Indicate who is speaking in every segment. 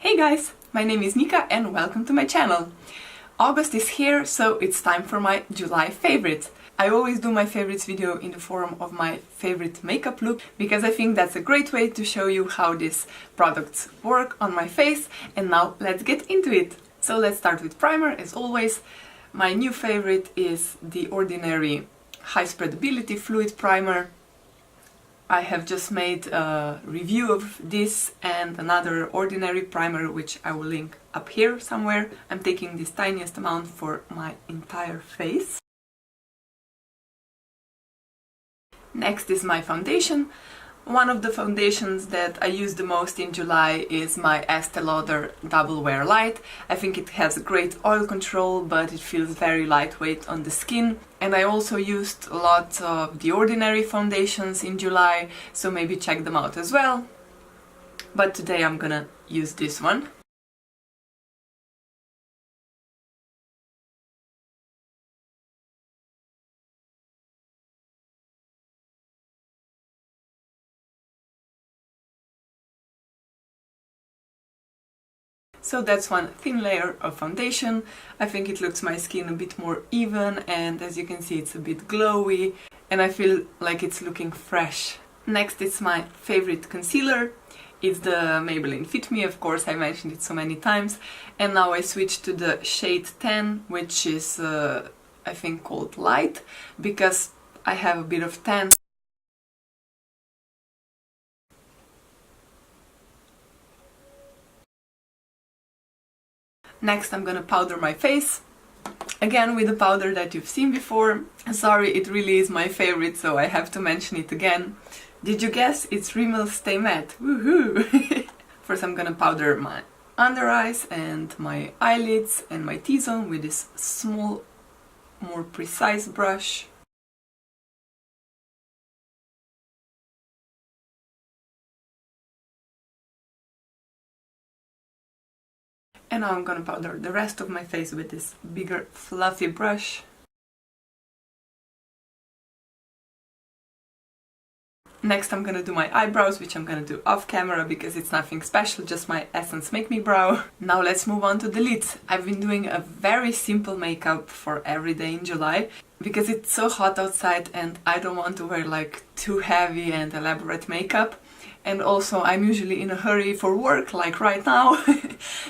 Speaker 1: Hey guys, my name is Nika and welcome to my channel. August is here, so it's time for my July favorites. I always do my favorites video in the form of my favorite makeup look because I think that's a great way to show you how these products work on my face. And now let's get into it. So let's start with primer as always. My new favorite is the Ordinary High-Spreadability Fluid Primer. I have just made a review of this and another Ordinary primer, which I will link up here somewhere. I'm taking this tiniest amount for my entire face. Next is my foundation. One of the foundations that I use the most in July is my Estee Lauder Double Wear Light. I think it has a great oil control, but it feels very lightweight on the skin. And I also used a lot of the Ordinary foundations in July, so maybe check them out as well. But today I'm gonna use this one. So that's one thin layer of foundation. I think it looks my skin a bit more even, and as you can see it's a bit glowy and I feel like it's looking fresh. Next is my favorite concealer. It's the Maybelline Fit Me, of course, I mentioned it so many times. And now I switched to the shade 10, which is I think called Light, because I have a bit of tan. Next I'm gonna powder my face, again with a powder that you've seen before. Sorry, it really is my favorite, so I have to mention it again. Did you guess? It's Rimmel Stay Matte, woohoo! First I'm gonna powder my under eyes and my eyelids and my T-zone with this small, more precise brush. And now I'm gonna powder the rest of my face with this bigger fluffy brush. Next I'm gonna do my eyebrows, which I'm gonna do off camera because it's nothing special, just my Essence Make Me Brow. Now let's move on to the lids. I've been doing a very simple makeup for every day in July because it's so hot outside and I don't want to wear like too heavy and elaborate makeup. And also I'm usually in a hurry for work, like right now.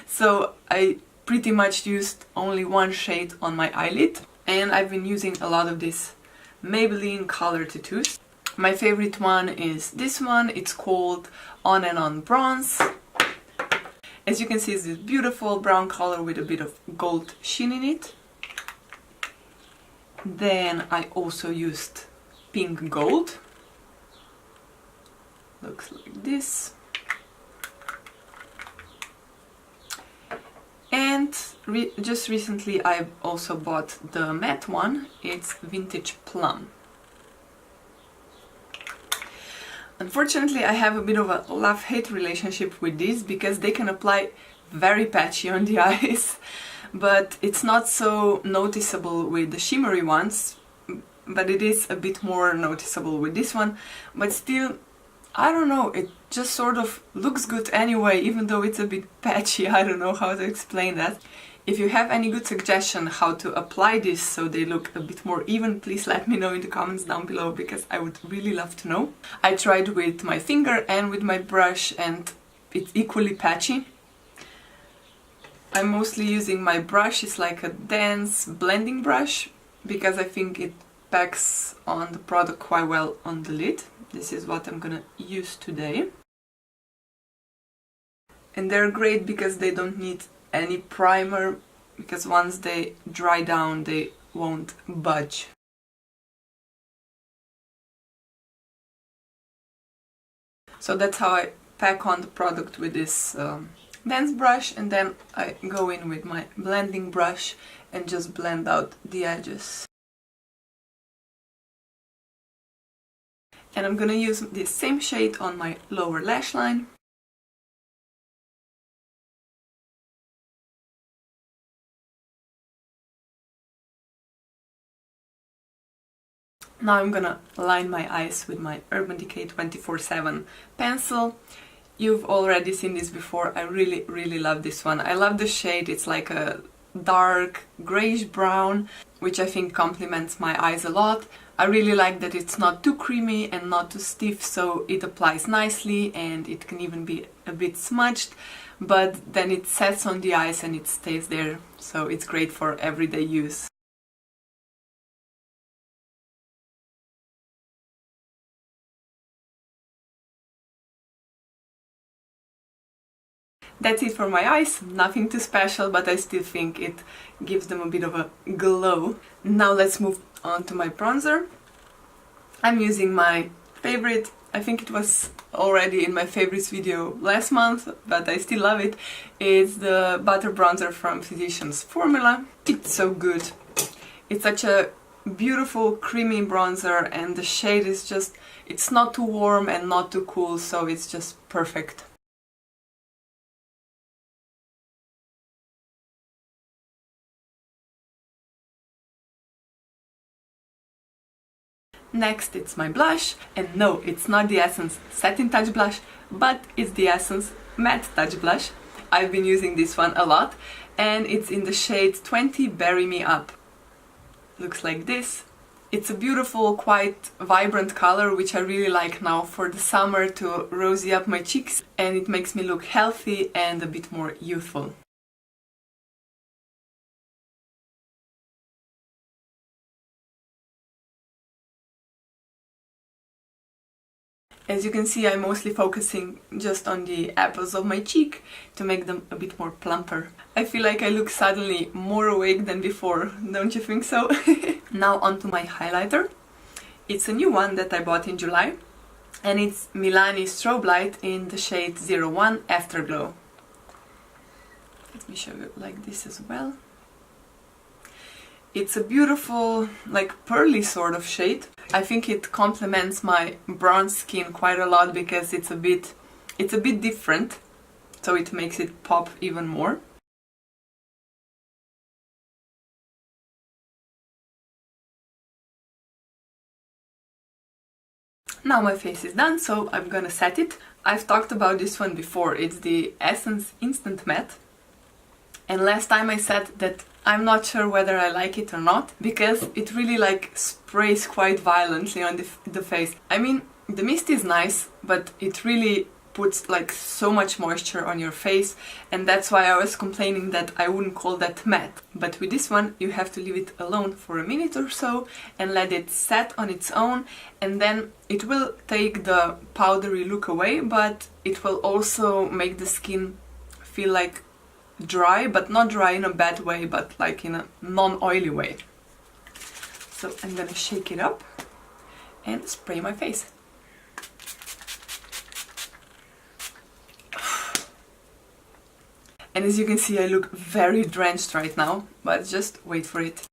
Speaker 1: So I pretty much used only one shade on my eyelid. And I've been using a lot of this Maybelline Color Tattoos. My favorite one is this one. It's called On and On Bronze. As you can see, it's this beautiful brown color with a bit of gold sheen in it. Then I also used Pink Gold. Looks like this. And just recently I also bought the matte one. It's Vintage Plum. Unfortunately I have a bit of a love-hate relationship with these because they can apply very patchy on the eyes, but it's not so noticeable with the shimmery ones, but it is a bit more noticeable with this one. But still, I don't know, it just sort of looks good anyway, even though it's a bit patchy. I don't know how to explain that. If you have any good suggestion how to apply this so they look a bit more even, please let me know in the comments down below because I would really love to know. I tried with my finger and with my brush and it's equally patchy. I'm mostly using my brush. It's like a dense blending brush because I think it packs on the product quite well on the lid. This is what I'm gonna use today. And they're great because they don't need any primer, because once they dry down they won't budge. So that's how I pack on the product with this dense brush, and then I go in with my blending brush and just blend out the edges. And I'm gonna use this same shade on my lower lash line. Now I'm gonna line my eyes with my Urban Decay 24/7 pencil. You've already seen this before. I really love this one. I love the shade. It's like a dark grayish brown, which I think complements my eyes a lot. I really like that it's not too creamy and not too stiff, so it applies nicely, and it can even be a bit smudged, but then it sets on the eyes and it stays there, so it's great for everyday use. That's it for my eyes, nothing too special, but I still think it gives them a bit of a glow. Now let's move on to my bronzer. I'm using my favorite, I think it was already in my favorites video last month, but I still love it. It's the Butter Bronzer from Physicians Formula. It's so good. It's such a beautiful creamy bronzer, and the shade is just, it's not too warm and not too cool, so it's just perfect. Next, it's my blush, and no, it's not the Essence Satin Touch Blush, but it's the Essence Matte Touch Blush. I've been using this one a lot, and it's in the shade 20 Bury Me Up. Looks like this. It's a beautiful, quite vibrant color, which I really like now for the summer to rosy up my cheeks, and it makes me look healthy and a bit more youthful. As you can see, I'm mostly focusing just on the apples of my cheek to make them a bit more plumper. I feel like I look suddenly more awake than before, don't you think so? Now onto my highlighter. It's a new one that I bought in July, and it's Milani Strobelight in the shade 01 Afterglow. Let me show you like this as well. It's a beautiful, like pearly sort of shade. I think it complements my bronze skin quite a lot because it's a bit different, so it makes it pop even more. Now my face is done, so I'm gonna set it. I've talked about this one before. It's the Essence Instant Matte. And last time I said that I'm not sure whether I like it or not, because it really like sprays quite violently on the face. I mean, the mist is nice, but it really puts like so much moisture on your face, and that's why I was complaining that I wouldn't call that matte. But with this one you have to leave it alone for a minute or so and let it set on its own, and then it will take the powdery look away, but it will also make the skin feel like dry, but not dry in a bad way, but like in a non-oily way. So I'm gonna shake it up and spray my face. And as you can see, I look very drenched right now, but just wait for it.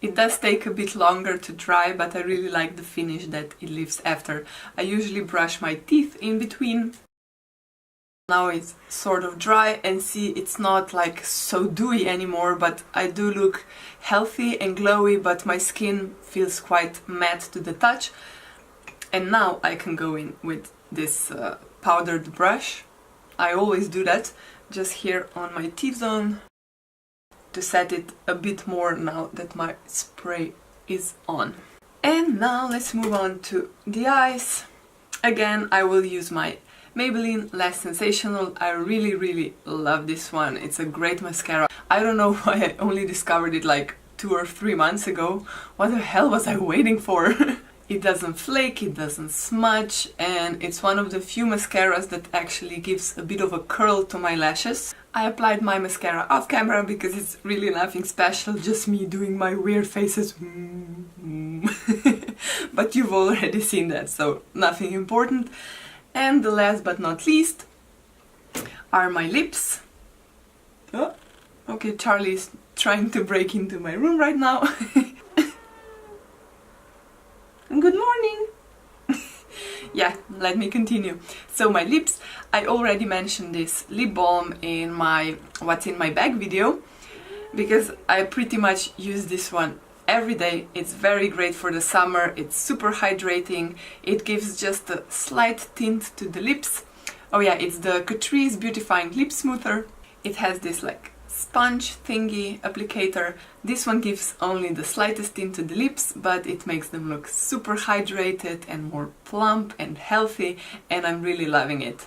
Speaker 1: It does take a bit longer to dry, but I really like the finish that it leaves after. I usually brush my teeth in between. Now it's sort of dry, and see, it's not like so dewy anymore, but I do look healthy and glowy, but my skin feels quite matte to the touch. And now I can go in with this powdered brush. I always do that, just here on my T-zone, to set it a bit more now that my spray is on. And now let's move on to the eyes. Again, I will use my Maybelline Lash Sensational. I really love this one. It's a great mascara. I don't know why I only discovered it like 2 or 3 months ago. What the hell was I waiting for? It doesn't flake, it doesn't smudge, and it's one of the few mascaras that actually gives a bit of a curl to my lashes. I applied my mascara off camera because it's really nothing special, just me doing my weird faces. But you've already seen that, so nothing important. And the last but not least are my lips. Oh, okay, Charlie is trying to break into my room right now. Good morning! Yeah, let me continue. So my lips, I already mentioned this lip balm in my what's in my bag video, because I pretty much use this one every day. It's very great for the summer, it's super hydrating, it gives just a slight tint to the lips. Oh yeah, it's the Catrice Beautifying Lip Smoother. It has this like sponge thingy applicator. This one gives only the slightest tint to the lips, but it makes them look super hydrated and more plump and healthy, and I'm really loving it.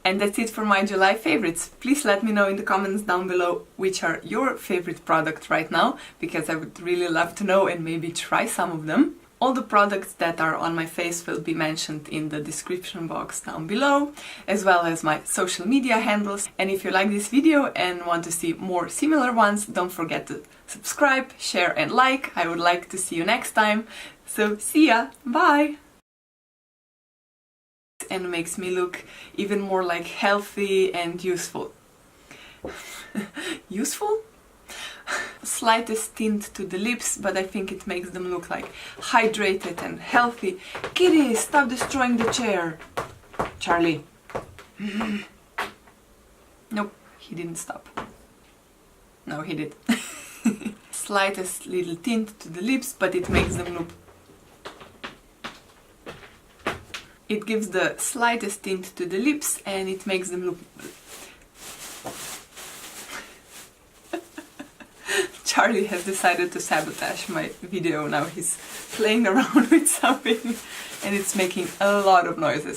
Speaker 1: And that's it for my July favorites. Please let me know in the comments down below which are your favorite products right now, because I would really love to know and maybe try some of them. All the products that are on my face will be mentioned in the description box down below, as well as my social media handles. And if you like this video and want to see more similar ones, don't forget to subscribe, share and like. I would like to see you next time. So see ya, bye! And makes me look even more like healthy and useful. Useful? Slightest tint to the lips, but I think it makes them look like hydrated and healthy. Kitty, stop destroying the chair! Charlie. Nope, he didn't stop. No, he did. Slightest little tint to the lips, but it makes them look... It gives the slightest tint to the lips and it makes them look... Charlie has decided to sabotage my video now. He's playing around with something and it's making a lot of noises.